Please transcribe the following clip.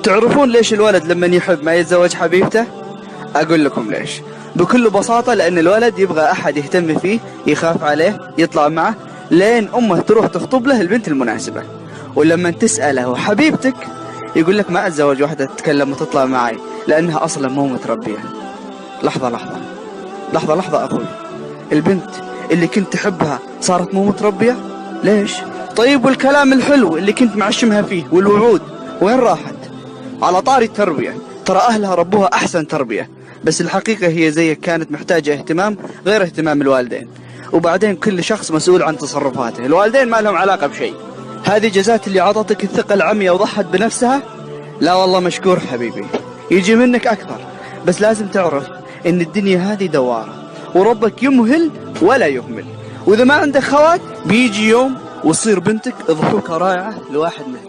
تعرفون ليش الولد لما يحب ما يتزوج حبيبته؟ أقول لكم ليش. بكل بساطة لأن الولد يبغى أحد يهتم فيه، يخاف عليه، يطلع معه لين أمه تروح تخطب له البنت المناسبة. ولما تسأله حبيبتك يقول لك ما أتزوج واحدة تتكلم وتطلع معي لأنها أصلا مو متربية. لحظة أخوي، البنت اللي كنت تحبها صارت مو متربية؟ ليش؟ طيب والكلام الحلو اللي كنت معشمها فيه والوعود وين راحت؟ على طاري التربية، ترى أهلها ربوها أحسن تربية، بس الحقيقة هي زيك كانت محتاجة اهتمام غير اهتمام الوالدين. وبعدين كل شخص مسؤول عن تصرفاته، الوالدين ما لهم علاقة بشيء. هذه جزات اللي عطتك الثقة العمياء وضحت بنفسها؟ لا والله مشكور حبيبي، يجي منك أكثر، بس لازم تعرف إن الدنيا هذه دوارة وربك يمهل ولا يهمل. وإذا ما عندك خوات بيجي يوم وتصير بنتك ضحوكة رائعة لواحد مثلك.